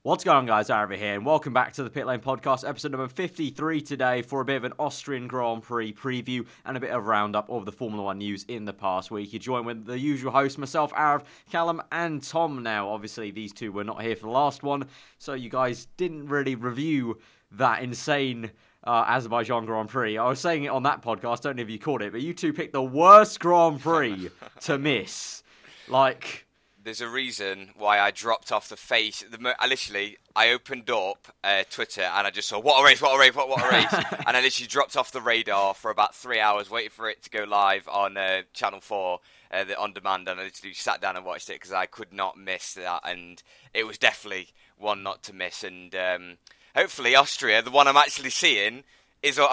What's going on, guys? Aarav here, and welcome back to the Pitlane podcast, episode number 53 today for a bit of an Austrian Grand Prix preview and a bit of roundup of the Formula 1 news in the past week. You join with the usual hosts, myself, Aarav, Callum, and Tom. Now, obviously, these two were not here for the last one, so you guys didn't really review that insane Azerbaijan Grand Prix. I was saying it on that podcast, don't know if you caught it, but you two picked the worst Grand Prix to miss. There's a reason why I dropped off the face. I opened up Twitter and I just saw, what a race. And I literally dropped off the radar for about 3 hours, waiting for it to go live on Channel 4, on demand. And I literally sat down and watched it because I could not miss that. And it was definitely one not to miss. And hopefully Austria, the one I'm actually seeing,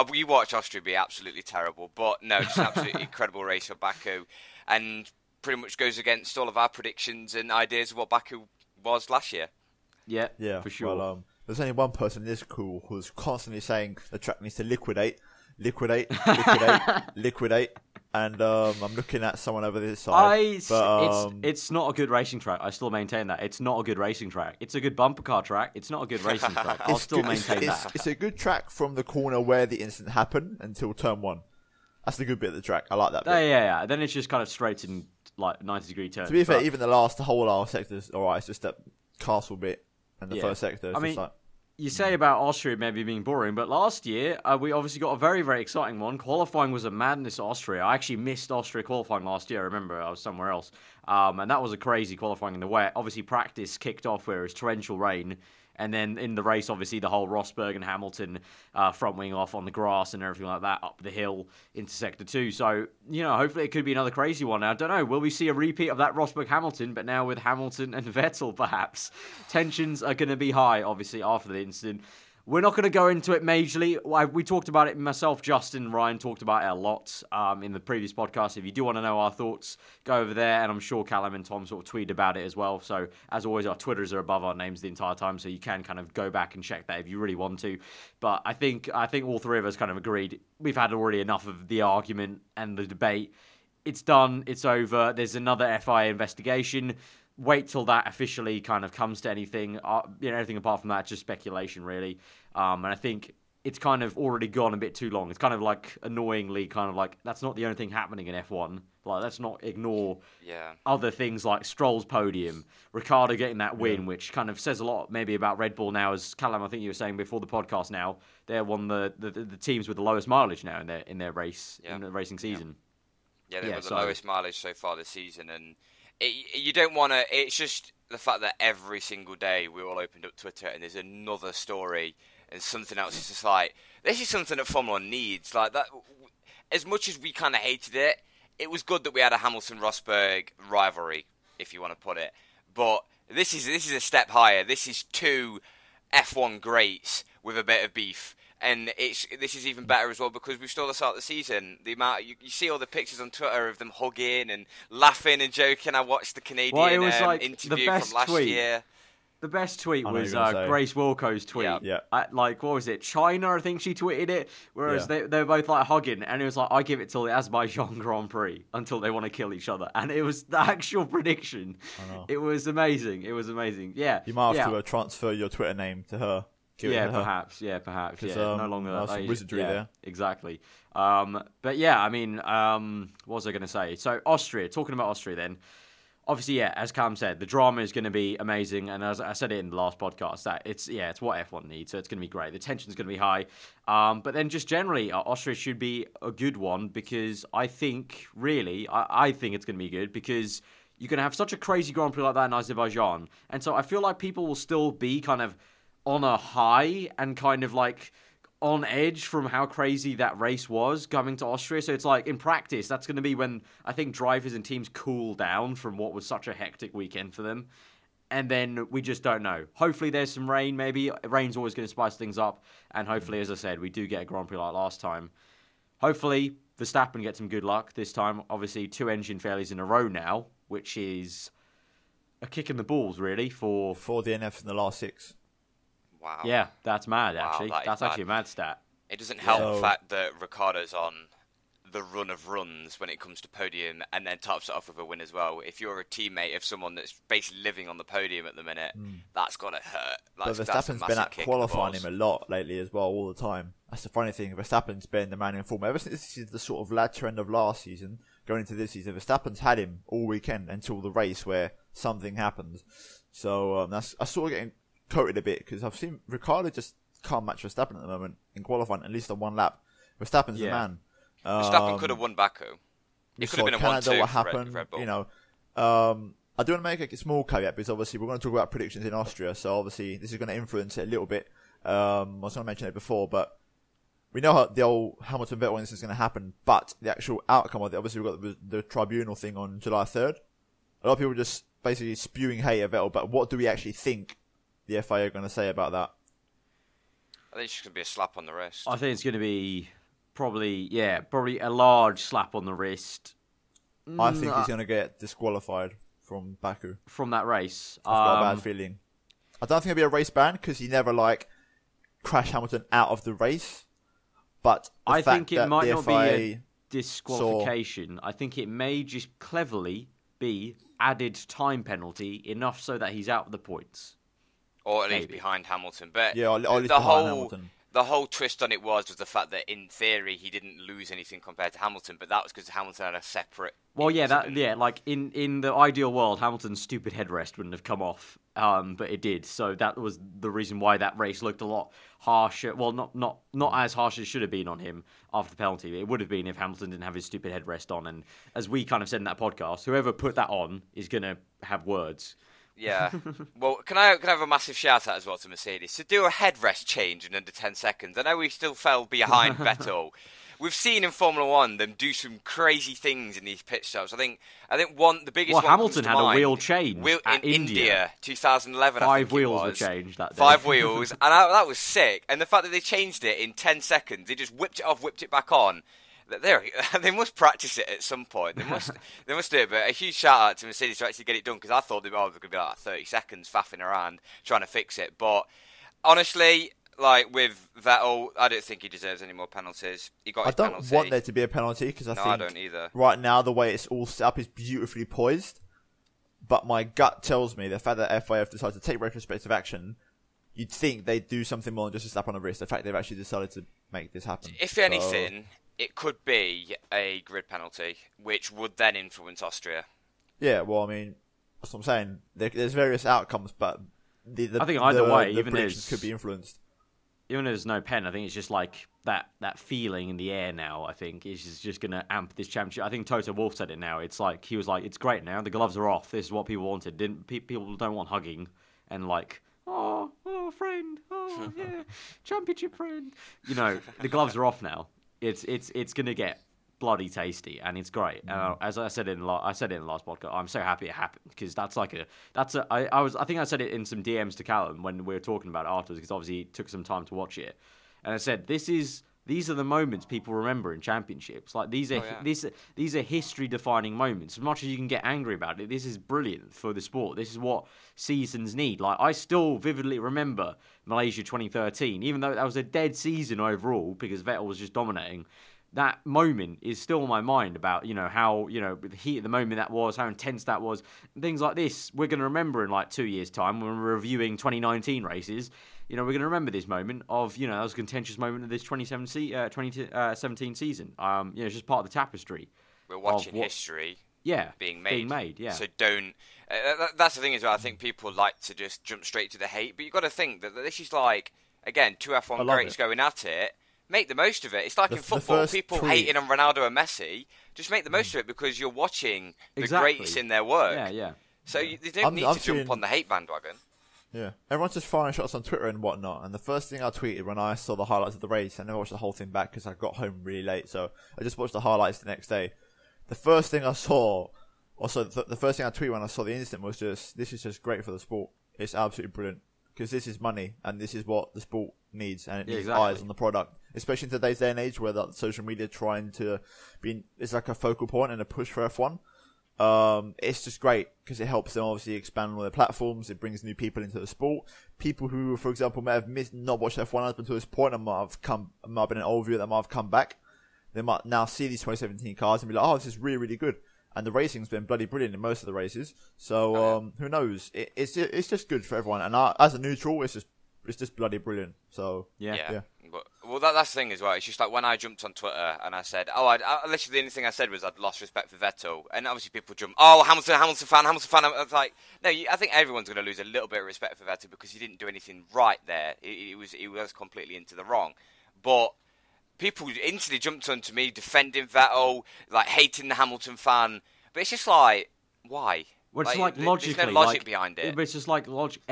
we watch Austria be absolutely terrible. But no, just an absolutely incredible race for Baku. And pretty much goes against all of our predictions and ideas of what Baku was last year. Yeah, for sure. Well, there's only one person in this crew who's constantly saying the track needs to liquidate. And I'm looking at someone over this side. It's not a good racing track. I still maintain that. It's not a good racing track. It's a good bumper car track. It's not a good racing track. I'll still maintain that. It's a good track from the corner where the incident happened until turn one. That's the good bit of the track. I like that bit. Yeah. Then it's just kind of straight in 90-degree turns. To be fair, even the whole last sector's alright. It's just that castle bit and the first sector. You say about Austria maybe being boring, but last year we obviously got a very, very exciting one. Qualifying was a madness at Austria. I actually missed Austria qualifying last year. I remember I was somewhere else. And that was a crazy qualifying in the wet. Obviously, practice kicked off where it was torrential rain. And then in the race, obviously, the whole Rosberg and Hamilton front wing off on the grass and everything like that up the hill into Sector 2. So, hopefully it could be another crazy one. Now, I don't know. Will we see a repeat of that Rosberg-Hamilton, but now with Hamilton and Vettel, perhaps? Tensions are going to be high, obviously, after the incident. We're not going to go into it majorly. We talked about it, myself, Justin, and Ryan talked about it a lot in the previous podcast. If you do want to know our thoughts, go over there, and I'm sure Callum and Tom sort of tweeted about it as well. So, as always, our Twitters are above our names the entire time, so you can kind of go back and check that if you really want to. But I think all three of us kind of agreed. We've had already enough of the argument and the debate. It's done. It's over. There's another FIA investigation. Wait till that officially kind of comes to anything. Anything apart from that, just speculation, really. And I think it's kind of already gone a bit too long. It's kind of annoyingly that's not the only thing happening in F1. Let's not ignore other things like Stroll's podium, Ricciardo getting that win, which kind of says a lot maybe about Red Bull now. As Callum, I think you were saying before the podcast now, they're one of the teams with the lowest mileage now in their race, in the racing season. Yeah, they've got the lowest mileage so far this season, and you don't want to. It's just the fact that every single day we all opened up Twitter and there's another story and something else. It's just this is something that Formula 1 needs. Like that, as much as we kind of hated it, it was good that we had a Hamilton-Rosberg rivalry, if you want to put it. But this is a step higher. This is two F1 greats with a bit of beef. And this is even better as well because we've still the start of the season. The amount you see all the pictures on Twitter of them hugging and laughing and joking. I watched the Canadian interview from last year. The best tweet was Grace Wilco's tweet. Yeah. What was it? China, I think she tweeted it. Whereas they were both hugging, and it was I give it till the Azerbaijan Grand Prix until they want to kill each other. And it was the actual prediction. It was amazing. Yeah. You might have to transfer your Twitter name to her. Perhaps. No longer some wizardry there. Exactly. But yeah, what was I going to say? So Austria, talking about Austria then. Obviously, as Cam said, the drama is going to be amazing, and as I said it in the last podcast, that it's what F1 needs, so it's going to be great. The tension's going to be high, but then just generally, Austria should be a good one because I think it's going to be good because you're going to have such a crazy Grand Prix like that in Azerbaijan, and so I feel like people will still be kind of on a high and kind of on edge from how crazy that race was coming to Austria. So it's in practice, that's going to be when I think drivers and teams cool down from what was such a hectic weekend for them. And then we just don't know. Hopefully there's some rain, maybe. Rain's always going to spice things up. And hopefully, as I said, we do get a Grand Prix like last time. Hopefully, Verstappen gets some good luck this time. Obviously, 2 engine failures in a row now, which is a kick in the balls, really, for 4 DNFs in the last 6. Wow. Yeah, that's mad, actually. That's actually a mad stat. It doesn't help the fact that Ricciardo's on the run of runs when it comes to podium, and then tops it off with a win as well. If you're a teammate of someone that's basically living on the podium at the minute, that's got to hurt. But Verstappen's been at qualifying him a lot lately as well, all the time. That's the funny thing. Verstappen's been the man in form. Ever since this is the sort of latter end of last season, going into this season, Verstappen's had him all weekend until the race where something happens. So I sort of getting coated a bit because I've seen Ricciardo just can't match Verstappen at the moment in qualifying, at least on one lap. Verstappen's the man. Verstappen could have won Baku. It could have been a 1-2 what for happened, Red Bull. You know, I do want to make a small caveat because obviously we're going to talk about predictions in Austria, so obviously this is going to influence it a little bit. I was going to mention it before, but we know how the old Hamilton-Vettel incident is going to happen, but the actual outcome of it, obviously we've got the tribunal thing on July 3rd. A lot of people just basically spewing hate at Vettel, but what do we actually think the FIA are going to say about that? I think it's just going to be a slap on the wrist. I think it's going to be probably a large slap on the wrist. I think he's going to get disqualified from Baku. From that race. I've got a bad feeling. I don't think it'll be a race ban because he never crashed Hamilton out of the race. But I think it might not be a disqualification. I think it may just cleverly be added time penalty enough so that he's out of the points. Or at least behind Hamilton. But yeah, or at least behind Hamilton. The whole twist on it was the fact that in theory he didn't lose anything compared to Hamilton, but that was because Hamilton had a separate. Well, like in the ideal world, Hamilton's stupid headrest wouldn't have come off, but it did. So that was the reason why that race looked a lot harsher. Well, not as harsh as it should have been on him after the penalty. It would have been if Hamilton didn't have his stupid headrest on. And as we kind of said in that podcast, whoever put that on is going to have words. Yeah. Well, can I have a massive shout out as well to Mercedes to do a headrest change in under 10 seconds? I know we still fell behind Vettel. We've seen in Formula One them do some crazy things in these pit stops. I think the biggest one. Well, Hamilton had a wheel change in India 2011. 5 wheels were changed that day. 5 wheels, and that was sick. And the fact that they changed it in 10 seconds, they just whipped it off, whipped it back on. They must practice it at some point. They must do it. But a huge shout out to Mercedes to actually get it done because I thought they were going to be 30 seconds faffing around trying to fix it. But honestly, with Vettel, I don't think he deserves any more penalties. He got his penalty. I don't want there to be a penalty because I don't either. Right now the way it's all set up is beautifully poised. But my gut tells me the fact that FIA have decided to take retrospective action, you'd think they'd do something more than just a slap on the wrist. The fact they've actually decided to make this happen. If anything, it could be a grid penalty, which would then influence Austria. Yeah, well, I mean, that's what I'm saying. There's various outcomes, but I think either way, even predictions could be influenced. Even if there's no pen, I think it's just like that feeling in the air now, I think, is just going to amp this championship. I think Toto Wolff said it now. It's like, he was like, it's great now. The gloves are off. This is what people wanted. People don't want hugging and oh, friend. Oh, yeah. Championship friend. You know, the gloves are off now. It's going to get bloody tasty, and it's great. As I said in the last podcast, I'm so happy it happened because I think I said it in some DMs to Callum when we were talking about it afterwards because obviously it took some time to watch it, and I said these are the moments people remember in championships. Like these are history defining moments. As much as you can get angry about it, this is brilliant for the sport. This is what seasons need. Like I still vividly remember Malaysia 2013, even though that was a dead season overall because Vettel was just dominating. That moment is still in my mind about, how, the heat of the moment that was, how intense that was. Things like this, we're going to remember in 2 years' time when we're reviewing 2019 races. We're going to remember this moment of, that was a contentious moment of this 2017 season. It's just part of the tapestry. We're watching history being made. Yeah. So don't... that's the thing as well. I think people like to just jump straight to the hate. But you've got to think that this is again, two F1 greats going at it. Make the most of it. It's like in football, people hating on Ronaldo and Messi. Just make the most of it because you're watching the greats in their work. Yeah. So you don't need to jump on the hate bandwagon. Yeah. Everyone's just firing shots on Twitter and whatnot. And the first thing I tweeted when I saw the highlights of the race, I never watched the whole thing back because I got home really late. So I just watched the highlights the next day. The first thing I saw, the first thing I tweeted when I saw the incident was just, this is just great for the sport. It's absolutely brilliant. Because this is money, and this is what the sport needs, and it needs eyes on the product. Especially in today's day and age, where social media trying to it's like a focal point and a push for F1. It's just great because it helps them obviously expand on their platforms. It brings new people into the sport. People who, for example, may have not watched F1 up until this point and might have been an old viewer that might have come back. they might now see these 2017 cars and be like, oh, this is really, really good. And the racing's been bloody brilliant in most of the races. So, who knows? It's just good for everyone. And as a neutral, it's just bloody brilliant. So, yeah. Well, that's the thing as well. It's just like when I jumped on Twitter and I said, I literally the only thing I said was I'd lost respect for Vettel. And obviously people jump, Hamilton fan. I was like, no, I think everyone's going to lose a little bit of respect for Vettel because he didn't do anything right there. He was completely into the wrong. But people instantly jumped onto me defending Vettel, like hating the Hamilton fan. But it's just like, why? Well, it's like logically, there's no logic behind it. But it's just like logic.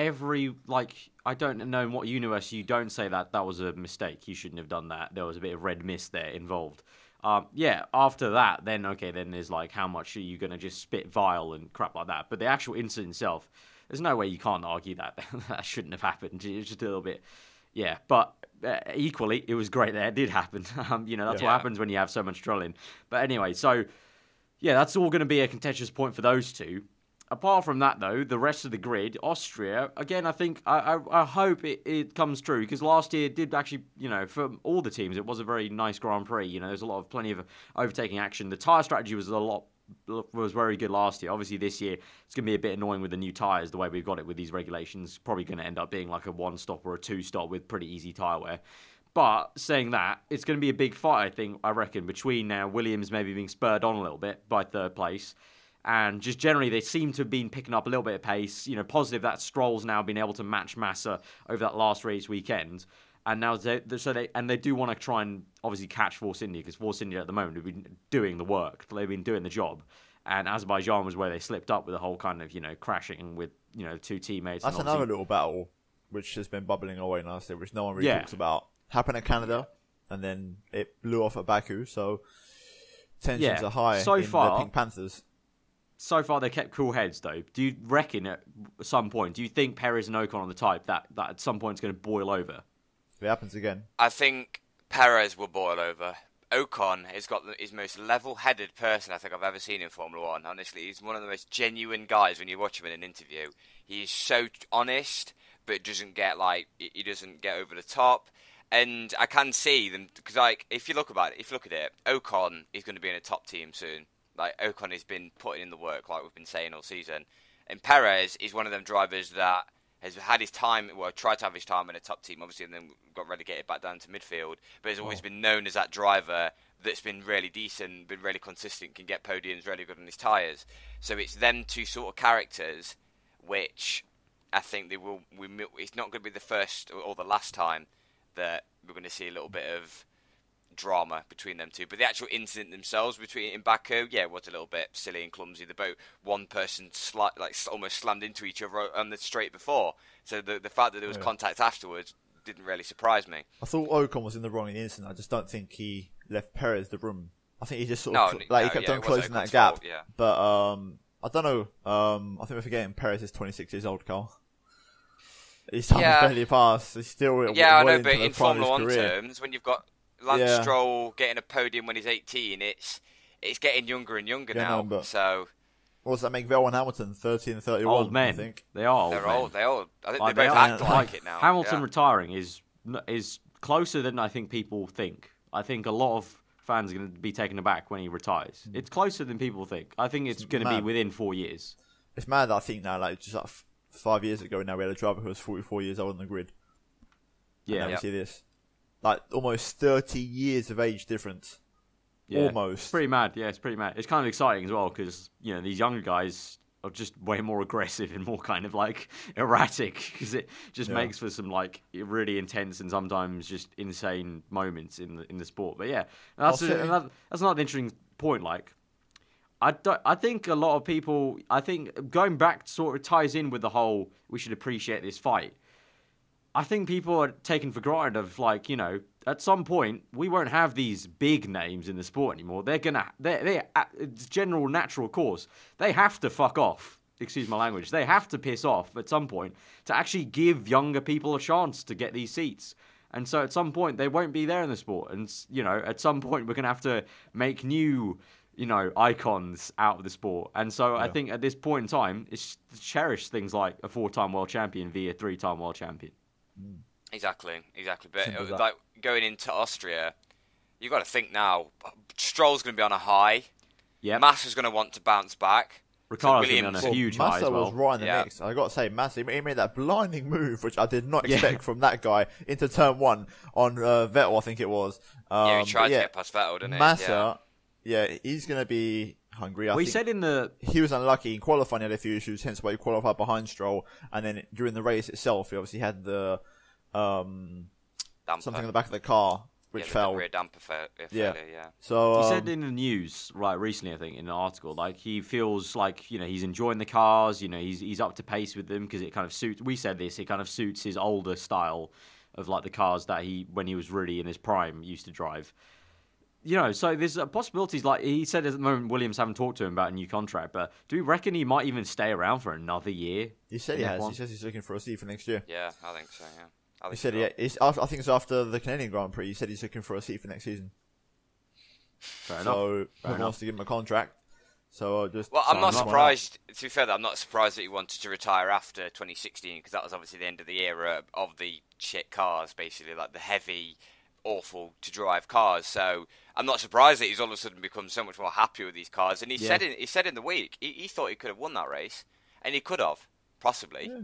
I don't know in what universe you don't say that was a mistake. You shouldn't have done that. There was a bit of red mist there involved. After that, then there's like how much are you going to just spit vile and crap like that. But the actual incident itself, there's no way you can't argue that that shouldn't have happened. It was just a little bit, But equally, it was great that it did happen. That's what happens when you have so much trolling. But anyway, so that's all going to be a contentious point for those two. Apart from that, though, the rest of the grid, Austria, again, I think, I hope it comes true, because last year did actually, for all the teams, it was a very nice Grand Prix. There's plenty of overtaking action. The tyre strategy was very good last year. Obviously, this year, it's going to be a bit annoying with the new tyres, the way we've got it with these regulations. Probably going to end up being like a one-stop or a two-stop with pretty easy tyre wear. But saying that, it's going to be a big fight, I reckon, between now Williams maybe being spurred on a little bit by third place. And just generally, they seem to have been picking up a little bit of pace. Positive that Stroll's now been able to match Massa over that last race weekend. And now they do want to try and obviously catch Force India, because Force India at the moment have been doing the work. They've been doing the job. And Azerbaijan was where they slipped up with the whole kind of, crashing with, two teammates. That's another little battle which has been bubbling away nicely, which no one really talks about. Happened in Canada, and then it blew off at Baku. So tensions are high so in far, the Pink Panthers. So far, they kept cool heads, though. Do you reckon at some point, do you think Perez and Ocon are the type that at some point is going to boil over? If it happens again. I think Perez will boil over. Ocon has got his most level-headed person I think I've ever seen in Formula 1. Honestly, he's one of the most genuine guys when you watch him in an interview. He's so honest, but doesn't get over the top. And I can see them, because if you look at it, Ocon is going to be in a top team soon. Ocon has been putting in the work, like we've been saying all season. And Perez is one of them drivers that has had his time, tried to have his time in a top team, obviously, and then got relegated back down to midfield. But has always been known as that driver that's been really decent, been really consistent, can get podiums, really good on his tyres. So it's them two sort of characters, which I think it's not going to be the first or the last time that we're going to see a little bit of drama between them two, but the actual incident themselves in Baku, was a little bit silly and clumsy. The boat, one person almost slammed into each other on the straight before. So the fact that there was contact afterwards didn't really surprise me. I thought Ocon was in the wrong in the incident. I just don't think he left Perez the room. I think he just he kept on closing that gap. Fault, but I don't know. I think we're forgetting Perez is 26 years old, Carl. His time is barely passed. He's still I know, but in Formula 1 terms, when you've got Lance Stroll getting a podium when he's 18, it's getting younger and younger now. So what does that make Vettel and Hamilton 30 and 31? Old men. I think they are. They're old. I think they both act like it now. Hamilton retiring is closer than I think people think. I think a lot of fans are going to be taken aback when he retires. It's closer than people think. I think it's going to be within 4 years. It's mad that I think now, just 5 years ago now, we had a driver who was 44 years old on the grid. Yeah, and now we see this. Almost 30 years of age difference. Yeah. Almost. It's pretty mad. Yeah, it's pretty mad. It's kind of exciting as well, because, these younger guys are just way more aggressive and more kind of erratic, because it just makes for some really intense and sometimes just insane moments in the sport. But yeah, that's another interesting point. I think a lot of people, going back sort of ties in with the whole, we should appreciate this fight. I think people are taken for granted of at some point we won't have these big names in the sport anymore. They're it's general natural course. They have to fuck off. Excuse my language. They have to piss off at some point to actually give younger people a chance to get these seats. And so at some point they won't be there in the sport. And at some point we're gonna have to make new icons out of the sport. And so I think at this point in time, it's to cherish things like a 4-time world champion via 3-time world champion. Exactly. But going into Austria, You've got to think now. Stroll's going to be on a high. Yeah. Massa's going to want to bounce back. Ricciardo's going to be on a huge high as well. Massa was right in the mix. I got to say, Massa, he made that blinding move, which I did not expect from that guy, into turn 1 on Vettel, I think it was. He tried to get past Vettel, didn't he? Massa, he's going to be hungry. He said he was unlucky in qualifying. He had a few issues, hence why he qualified behind Stroll. And then during the race itself, he obviously had the something on the back of the car which fell. The rear damper failure, yeah. So he said in the news recently, I think, in an article, like he feels like he's enjoying the cars. He's up to pace with them because it kind of suits. We said this. It kind of suits his older style of like the cars that when he was really in his prime, used to drive. So there's possibilities. Like he said at the moment, Williams haven't talked to him about a new contract, but do we reckon he might even stay around for another year? He said he has. He says he's looking for a seat for next year. Yeah, I think so, yeah. He said I think it's after the Canadian Grand Prix. He said he's looking for a seat for next season. Fair so enough. he wants to give him a contract. So I'm not surprised. To be fair, I'm not surprised that he wanted to retire after 2016 because that was obviously the end of the era of the shit cars, basically, like the heavy, awful to drive cars. So I'm not surprised that he's all of a sudden become so much more happy with these cars. And he said in the week he thought he could have won that race, and he could have possibly. Yeah.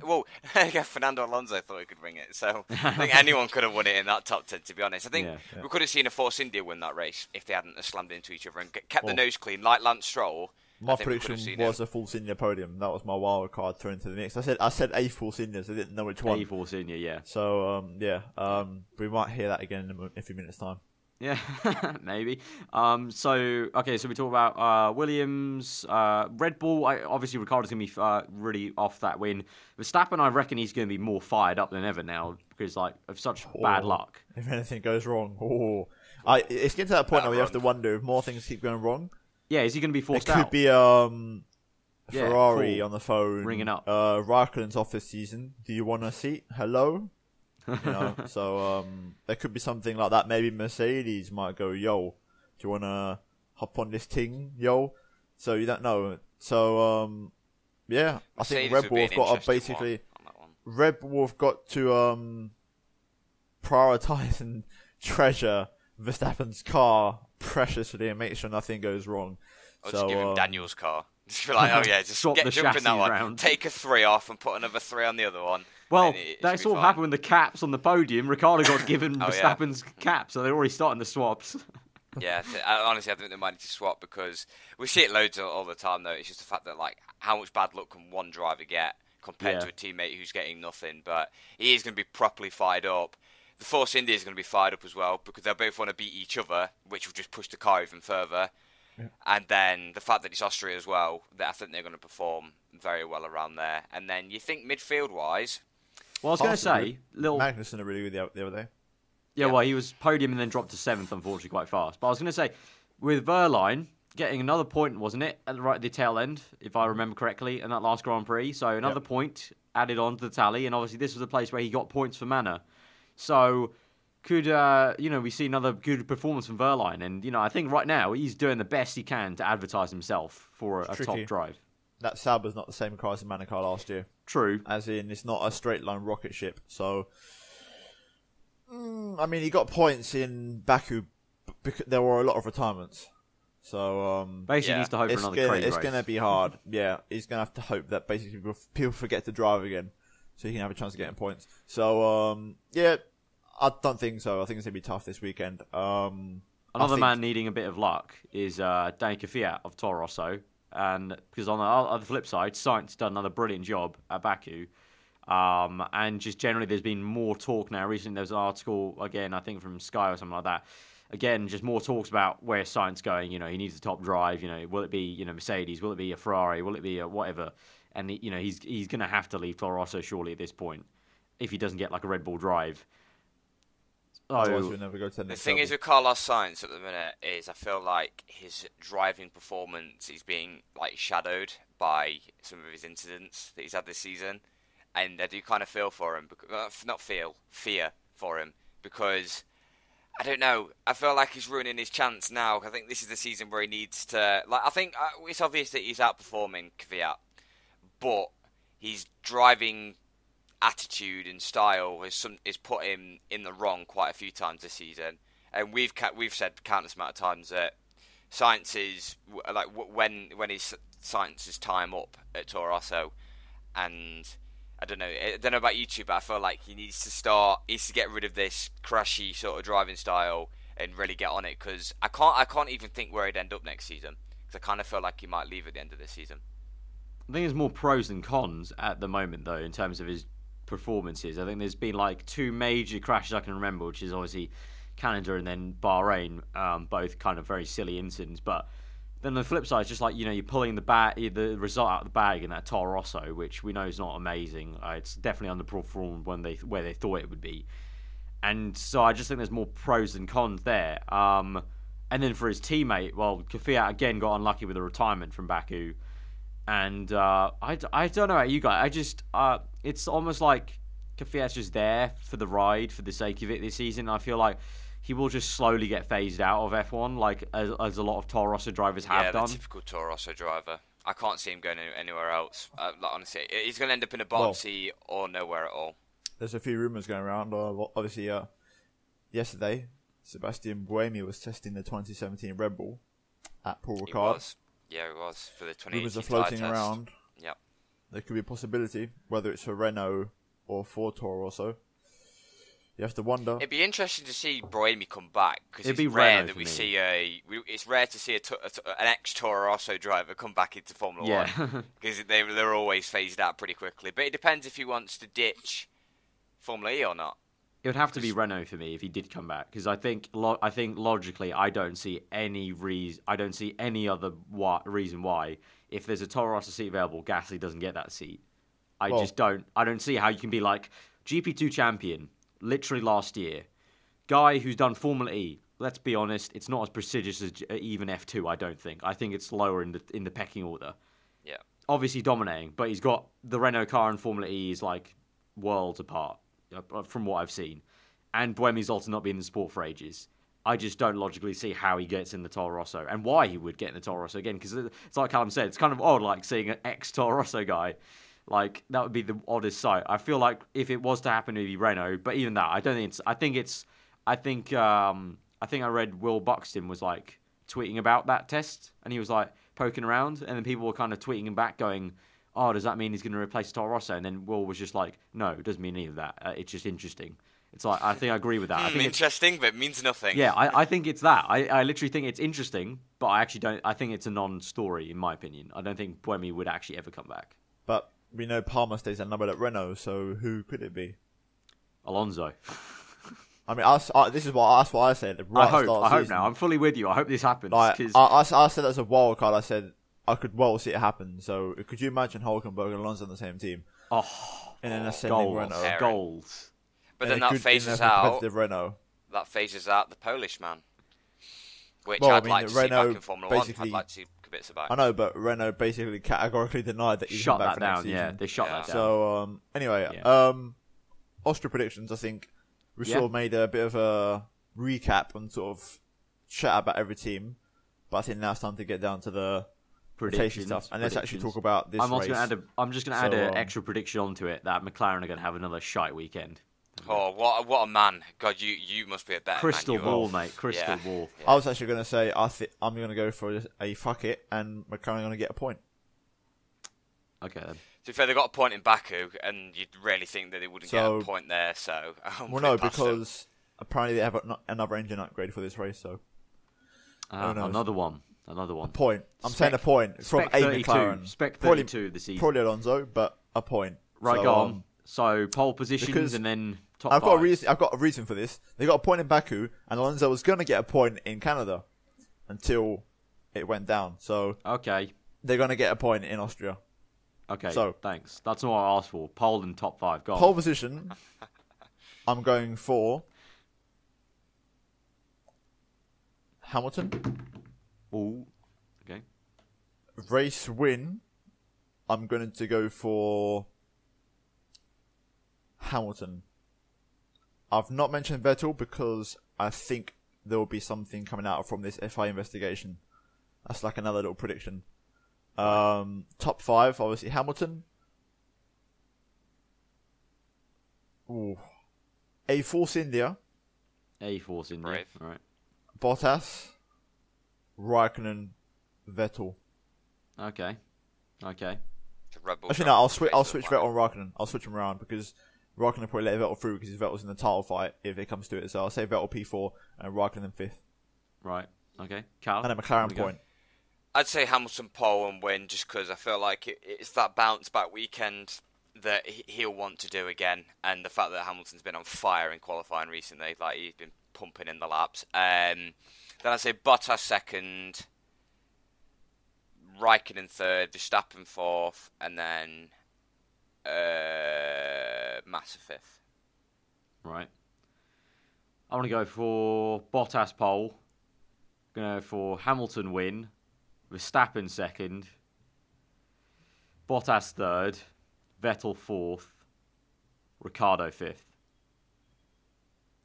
Well, Fernando Alonso thought he could win it, so I think anyone could have won it in that top 10, to be honest. I think we could have seen a Force India win that race if they hadn't slammed into each other and kept the nose clean, like Lance Stroll. My prediction was a Force India podium. That was my wild card thrown into the mix. I said a Force India, so I didn't know which one. A Force India, yeah. So, we might hear that again in a few minutes' time. Yeah, maybe. So we talk about Williams, Red Bull. Obviously, Ricciardo's going to be really off that win. Verstappen, I reckon he's going to be more fired up than ever now because of such bad luck. If anything goes wrong, it's getting to that point now where you have to wonder if more things keep going wrong. Yeah, is he going to be forced out? It could be Ferrari on the phone ringing up. Raikkonen's off this season. Do you want a seat? Hello. So there could be something like that. Maybe Mercedes might go, yo, do you want to hop on this thing, yo? So you don't know. So I think Red Bull have got to basically Red Bull have got to prioritize and treasure Verstappen's car preciously and make sure nothing goes wrong. Or just give him Daniel's car. Just be like, just jump in that one. Around. Take a 3 off and put another 3 on the other one. Well, that's all happened with the caps on the podium. Ricciardo got given Verstappen's cap, so they're already starting the swaps. Yeah, honestly, I think they might need to swap because we see it loads all the time, though. It's just the fact that, like, how much bad luck can one driver get compared to a teammate who's getting nothing? But he is going to be properly fired up. The Force India is going to be fired up as well because they'll both want to beat each other, which will just push the car even further. Yeah. And then the fact that it's Austria as well, that I think they're going to perform very well around there. And then you think midfield-wise... Well, I was going to say... Magnussen are really good the other day. Yeah, well, he was podium and then dropped to 7th, unfortunately, quite fast. But I was going to say, with Verline getting another point, wasn't it, at the tail end, if I remember correctly, in that last Grand Prix. So another point added on to the tally. And obviously this was the place where he got points for Manor. So... could we see another good performance from Verline, and I think right now he's doing the best he can to advertise himself for a top drive. That Sauber's not the same car as the Manor car last year. True, as in it's not a straight line rocket ship. So, he got points in Baku because there were a lot of retirements. So basically, he needs to hope for another crazy race. It's going to be hard. Yeah, he's going to have to hope that basically people forget to drive again, so he can have a chance of getting points. So I don't think so. I think it's going to be tough this weekend. Another man needing a bit of luck is Danica Fiat of Toro Rosso. And because on the flip side, Sainz done another brilliant job at Baku. And just generally, there's been more talk now. Recently, there was an article, again, I think from Sky or something like that. Again, just more talks about where Sainz going. He needs a top drive. Will it be Mercedes? Will it be a Ferrari? Will it be a whatever? And he's going to have to leave Toro Rosso surely at this point if he doesn't get like a Red Bull drive. Otherwise we'll never go to the next thing level. Is with Carlos Sainz at the minute is I feel like his driving performance is being like shadowed by some of his incidents that he's had this season, and I do kind of feel for him, fear for him because I don't know. I feel like he's ruining his chance now. I think this is the season where he needs to I think it's obvious that he's outperforming Kvyat, but he's driving attitude and style has put him in the wrong quite a few times this season, And we've said countless amount of times that science is like when his science is time up at Toro Rosso, and I don't know about you two, but I feel like he needs to get rid of this crashy sort of driving style and really get on it, because I can't even think where he'd end up next season, because I kind of feel like he might leave at the end of this season. I think there's more pros than cons at the moment, though, in terms of his performances. I think there's been like 2 major crashes I can remember, which is obviously Canada and then Bahrain, both kind of very silly incidents. But then the flip side is just like, you're pulling the result out of the bag in that Toro Rosso, which we know is not amazing. It's definitely underperformed where they thought it would be. And so I just think there's more pros than cons there. And then for his teammate, well, Kvyat again got unlucky with a retirement from Baku. And I don't know about you guys. It's almost like Kvyat's just there for the ride, for the sake of it this season. I feel like he will just slowly get phased out of F1, like as a lot of Toro Rosso drivers have done. Yeah, the typical Toro Rosso driver. I can't see him going anywhere else. Honestly, he's going to end up in a bottom seat or nowhere at all. There's a few rumours going around. Obviously, yesterday, Sebastian Buemi was testing the 2017 Red Bull at Paul Ricard. Yeah, it was for the 2018 rumours are floating test. around. Yep. There could be a possibility, whether it's for Renault or for Toro Rosso. You have to wonder. It'd be interesting to see Buemi come back, because it's rare rare that we see it's rare to see an ex-Toro Rosso driver come back into Formula 1, because they're always phased out pretty quickly. But it depends if he wants to ditch Formula E or not. It would have to be Renault for me if he did come back, because I think logically I don't see any other reason why, if there's a Toro Rosso seat available, Gasly doesn't get that seat. I don't see how you can be like GP2 champion literally last year, guy who's done Formula E. Let's be honest, it's not as prestigious as even F2. I don't think. I think it's lower in the pecking order. Yeah. Obviously dominating, but he's got the Renault car in Formula E is like worlds apart from what I've seen, and Buemi's also not been in the sport for ages. I just don't logically see how he gets in the Toro Rosso, and why he would get in the Toro Rosso again, because it's like Callum said, it's kind of odd, like seeing an ex-Toro Rosso guy. Like, that would be the oddest sight. I feel like if it was to happen, it'd be Renault, but even that, I don't think it's... I think I read Will Buxton was like tweeting about that test, and he was like poking around, and then people were kind of tweeting him back, going, "Oh, does that mean he's going to replace Toro Rosso?" And then Will was just like, "No, it doesn't mean any of that. It's just interesting." It's like, I think I agree with that. I think interesting, but it means nothing. Yeah, I think it's that. I literally think it's interesting, but I actually don't. I think it's a non-story, in my opinion. I don't think Buemi would actually ever come back. But we know Palmer stays at number at Renault, so who could it be? Alonso. I mean, that's what I said. Right I hope now. I'm fully with you. I hope this happens. Like, I said as a wild card. I said I could well see it happen. So could you imagine Hülkenberg and Alonso on the same team? Oh, in an ascending Renault. Goals. But then that phases out. Renault. That phases out the Polish man, which well, I'd like to see back in Formula 1. I'd like to see Kubica back. I know, but Renault basically categorically denied that he shut back that for down. next season. Yeah, they shut that down. So anyway, Austria predictions. I think we sort of made a bit of a recap and sort of chat about every team, but I think now it's time to get down to the prediction stuff, and let's actually talk about this race. I'm just going to add an extra prediction onto it that McLaren are going to have another shite weekend. Oh, what a man! God, you must be a better crystal man. Ball, mate. Crystal ball. Yeah. I was actually going to say I'm going to go for a fuck it, and McLaren are going to get a point. Okay then. To be fair, they got a point in Baku, and you'd really think that they wouldn't get a point there. So, well, no, because apparently they have another engine upgrade for this race. So, another one. A point. I'm saying a point from a McLaren. Spec 32 this season. Probably Alonso, but a point. Right, go on. So pole positions and then top I've five. I've got a reason for this. They got a point in Baku, and Alonso was going to get a point in Canada until it went down. So okay, they're going to get a point in Austria. Okay, so thanks. That's not what I asked for. Pole and top five. Go on. Pole position. I'm going for Hamilton. Ooh, okay. Race win. I'm going to go for Hamilton. I've not mentioned Vettel because I think there will be something coming out from this FI investigation. That's like another little prediction. Top five, obviously Hamilton. Ooh. A Force India. A-Force India. Brave. All right. Bottas, Raikkonen, Vettel. Okay. Actually, no. I'll switch Vettel and Raikkonen. I'll switch them around because Raikkonen will probably let Vettel through because Vettel's in the title fight if it comes to it. So I'll say Vettel P4 and Raikkonen 5th. Right. Okay. Cal. And then McLaren point. I'd say Hamilton pole and win just because I feel like it's that bounce back weekend that he'll want to do again, and the fact that Hamilton's been on fire in qualifying recently, like he's been pumping in the laps. Then I'd say Bottas 2nd, Raikkonen 3rd, Verstappen 4th, and then Massa 5th. Right. I want to go for Bottas pole. Going to go for Hamilton win, Verstappen 2nd, Bottas 3rd, Vettel 4th, Ricciardo 5th.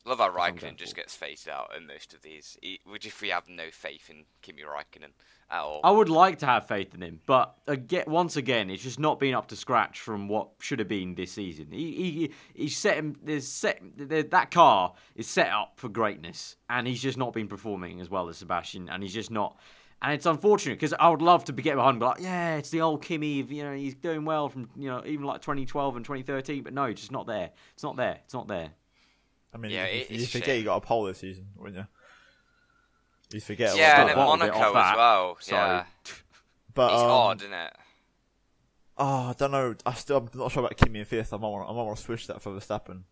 Love how Raikkonen just gets phased out in most of these. If we have no faith in Kimi Raikkonen at all. I would like to have faith in him, but once again, it's just not been up to scratch from what should have been this season. He's set him. That car is set up for greatness, and he's just not been performing as well as Sebastian, and he's just not. And it's unfortunate because I would love to get behind and be like, yeah, it's the old Kimi. He's doing well from even like 2012 and 2013, but no, it's just not there. It's not there. I mean, yeah, you forget you got a pole this season, wouldn't you? You forget. Yeah, and at Monaco as well. So. Yeah, but it's odd, isn't it? I don't know. I'm not sure about Kimi in 5th. I might want to switch that for Verstappen.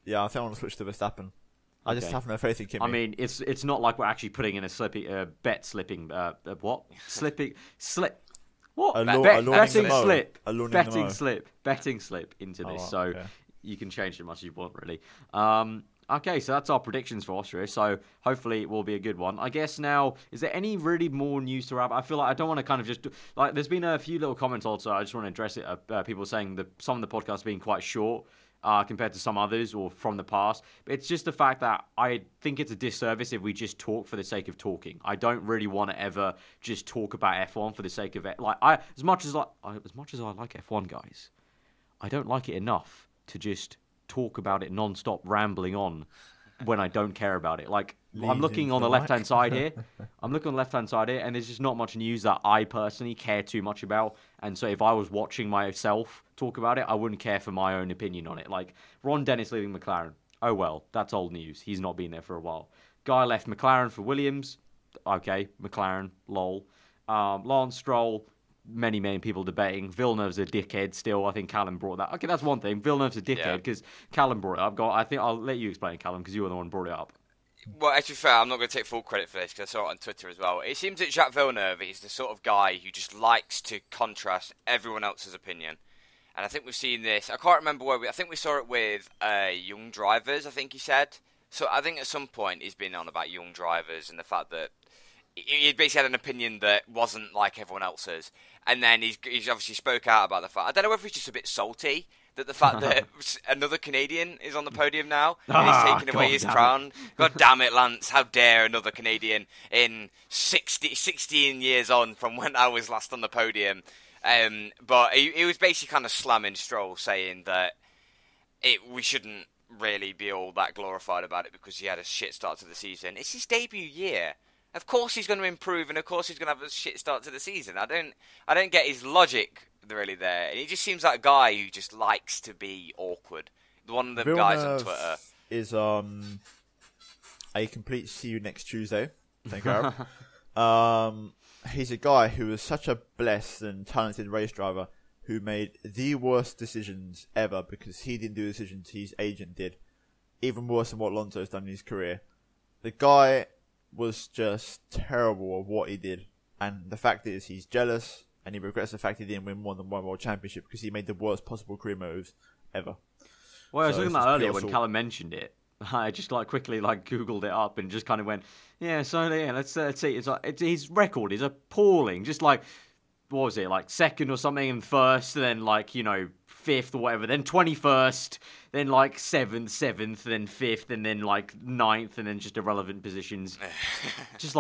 Yeah, I think I want to switch to Verstappen. I just have no faith in Kimi. I mean, it's not like we're actually putting in a slipping bet slipping what slipping slip. What betting slip into this. Okay. You can change it as much as you want, really. Okay, so that's our predictions for Austria. So hopefully it will be a good one. I guess now, is there any really more news to wrap? I feel like I don't want to kind of just like. There's been a few little comments also. I just want to address it. People saying that some of the podcasts being quite short compared to some others or from the past. But it's just the fact that I think it's a disservice if we just talk for the sake of talking. I don't really want to ever just talk about F1 for the sake of it. Like as much as I like F1, guys, I don't like it enough to just talk about it non-stop, rambling on when I don't care about it. Like, I'm looking on the left-hand side here. And there's just not much news that I personally care too much about. And so if I was watching myself talk about it, I wouldn't care for my own opinion on it. Like, Ron Dennis leaving McLaren. Oh, well, that's old news. He's not been there for a while. Guy left McLaren for Williams. Okay, McLaren, lol. Lance Stroll, many people debating. Villeneuve's a dickhead still. I think Callum brought that. Okay, that's one thing. Villeneuve's a dickhead because Callum brought it up. I think I'll let you explain, Callum, because you were the one who brought it up. Well, actually, fair, I'm not going to take full credit for this because I saw it on Twitter as well. It seems that Jacques Villeneuve is the sort of guy who just likes to contrast everyone else's opinion. And I think we've seen this. I can't remember where I think we saw it with young drivers, I think he said. So I think at some point he's been on about young drivers and the fact that he basically had an opinion that wasn't like everyone else's. And then he's obviously spoke out about the fact. I don't know if he's just a bit salty that the fact that another Canadian is on the podium now and he's taking away his crown. God damn it, Lance. How dare another Canadian in 16 years on from when I was last on the podium. But he was basically kind of slamming Stroll, saying that we shouldn't really be all that glorified about it because he had a shit start to the season. It's his debut year. Of course he's going to improve, and of course he's going to have a shit start to the season. I don't get his logic really there. He just seems like a guy who just likes to be awkward. One of the guys on Twitter is a complete see you next Tuesday. Thank you, Aarav. He's a guy who was such a blessed and talented race driver who made the worst decisions ever because he didn't do decisions his agent did. Even worse than what Alonso's done in his career. The guy was just terrible at what he did. And the fact is, he's jealous and he regrets the fact he didn't win more than one world championship because he made the worst possible career moves ever. Well, I was looking at that earlier when Callum mentioned it. I just quickly Googled it up and just kind of went, yeah, so yeah, let's see. His record is appalling. Just what was it, second or something and first, and then fifth or whatever, then 21st, then 7th, then 5th, and then 9th, and then just irrelevant positions. Just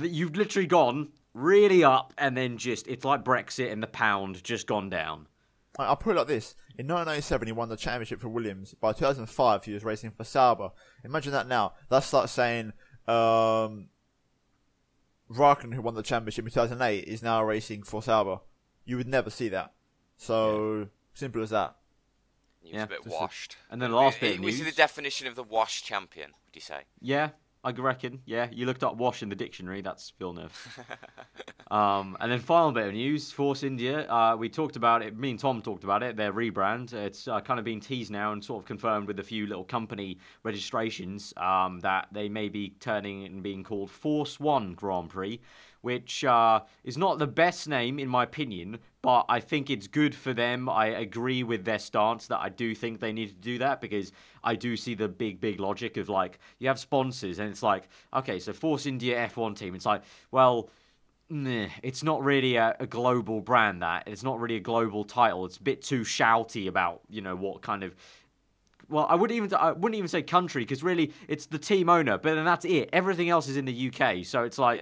you've literally gone really up, and then it's like Brexit and the pound just gone down. I'll put it like this. In 1997, he won the championship for Williams. By 2005, he was racing for Sauber. Imagine that now. That's like saying Raikkonen, who won the championship in 2008, is now racing for Sauber. You would never see that. So, simple as that. He was a bit washed. And then the last bit of Was news. he the definition of the washed champion, would you say? Yeah, I reckon. Yeah, you looked up wash in the dictionary. That's Villeneuve. And then final bit of news, Force India. We talked about it. Me and Tom talked about it. Their rebrand. It's kind of been teased now and sort of confirmed with a few little company registrations that they may be turning and being called Force One Grand Prix, which is not the best name in my opinion, but I think it's good for them. I agree with their stance that I do think they need to do that, because I do see the big logic of, like, you have sponsors and it's like, okay, so Force India F1 team. It's like, well, it's not really a global brand. That it's not really a global title. It's a bit too shouty about, you know, what kind of. Well, I wouldn't even say country, because really it's the team owner, but then that's it. Everything else is in the UK, so it's like.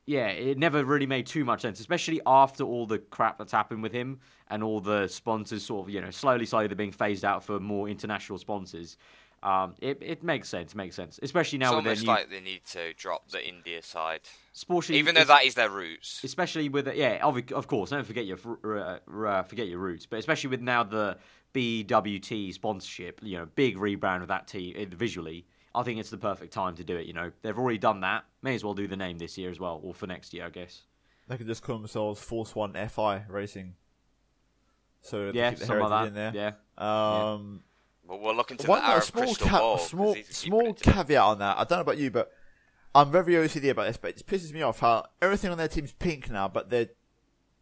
Yeah, it never really made too much sense, especially after all the crap that's happened with him and all the sponsors sort of, you know, slowly they're being phased out for more international sponsors. It makes sense, especially now it's with their almost new... like they need to drop the India side, especially, even though that is their roots. Especially with of course, don't forget your roots, but especially with now the BWT sponsorship, you know, big rebrand of that team visually. I think it's the perfect time to do it, you know. They've already done that. May as well do the name this year as well, or for next year, I guess. They could just call themselves Force One FI Racing. So yeah, keep the something like in there. Yeah. Well, we'll look into the Aarav crystal ball. Small caveat on that. I don't know about you, but I'm very OCD about this. But it pisses me off how everything on their team's pink now, but they're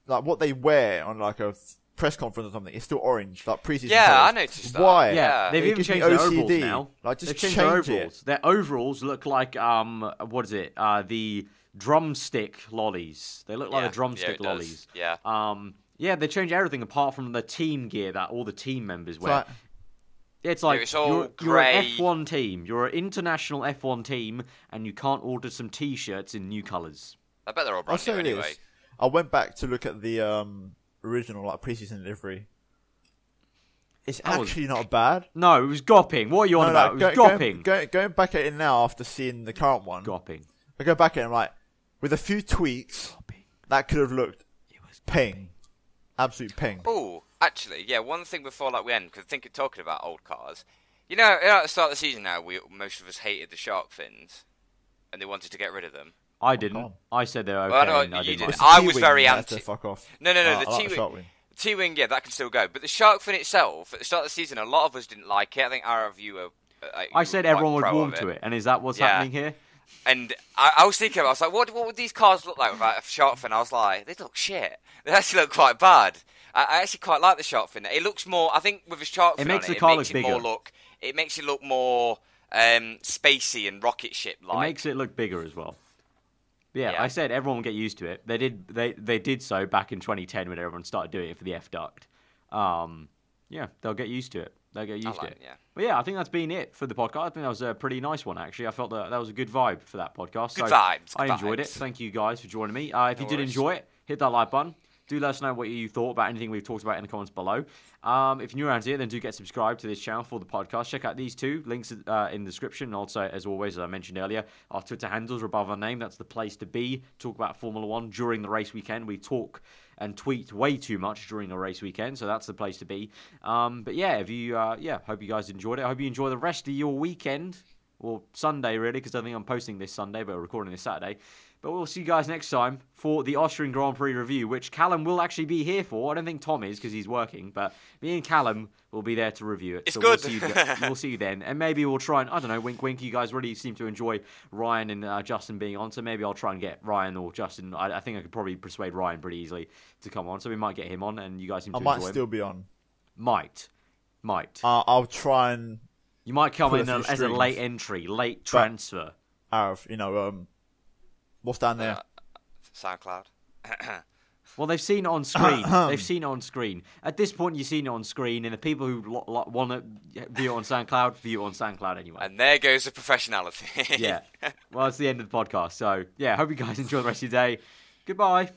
like what they wear on like a press conference or something, it's still orange, like preseason. Yeah, colours. I noticed that. Why? Yeah, they've even changed their overalls now. Like, just they've changed change their overalls. it. Their overalls look like what is it? The drumstick lollies. They look like the drumstick lollies. Yeah. Yeah, they change everything apart from the team gear that all the team members wear. It's like it's all you're an grey. F1 team. You're an international F1 team, and you can't order some T-shirts in new colours. I bet they're all brand new anyway. I went back to look at the original like preseason livery. It's actually not bad. No, it was gopping. What are you on about? It was gopping. Going back at it now after seeing the current one. Gopping. I go back at it and I'm like, with a few tweaks, that could have looked ping. Absolute ping. Oh, actually, yeah, one thing before we end, because I think you're talking about old cars. You know, at the start of the season now, most of us hated the shark fins, and they wanted to get rid of them. I didn't. I said they're okay. Well, no, you didn't. I was very anti. Fuck off. No, the T-wing, yeah, that can still go. But the shark fin itself, at the start of the season, a lot of us didn't like it. I think Aarav, you were... I said everyone would warm to it, and is that what's happening here? And I was thinking, I was like, what would these cars look like without a shark fin? I was like, they look shit. They actually look quite bad. I actually quite like the shark fin. It looks more, I think with a shark fin makes on the car look bigger. It makes it look more spacey and rocket ship-like. It makes it look bigger as well. Yeah, I said everyone would get used to it. They did so back in 2010 when everyone started doing it for the F-duct. Yeah, they'll get used to it. They'll get used to it. Yeah. But yeah, I think that's been it for the podcast. I think that was a pretty nice one, actually. I felt that was a good vibe for that podcast. Good vibes. I enjoyed it. Thank you guys for joining me. If you did enjoy it, hit that like button. Do let us know what you thought about anything we've talked about in the comments below. If you're new around here, then do get subscribed to this channel for the podcast. Check out these two links in the description. And also, as always, as I mentioned earlier, our Twitter handles are above our name. That's the place to be. Talk about Formula One during the race weekend. We talk and tweet way too much during a race weekend, so that's the place to be. But yeah, if you hope you guys enjoyed it. I hope you enjoy the rest of your weekend, or Sunday really, because I think I'm posting this Sunday, but we're recording this Saturday. But we'll see you guys next time for the Austrian Grand Prix review, which Callum will actually be here for. I don't think Tom is because he's working, but me and Callum will be there to review it. It's good. We'll see you then. And maybe we'll try and, I don't know, wink, wink. You guys really seem to enjoy Ryan and Justin being on, so maybe I'll try and get Ryan or Justin. I think I could probably persuade Ryan pretty easily to come on, so we might get him on, and you guys seem to enjoy him. I might still be on. Might. I'll try and... You might come in as a late entry, late transfer. Aarav, what's down there? SoundCloud. Well, they've seen it on screen. At this point, you've seen it on screen, and the people who want to view it on SoundCloud, view it on SoundCloud anyway. And there goes the professionality. Yeah. Well, it's the end of the podcast. So, yeah, hope you guys enjoy the rest of your day. Goodbye.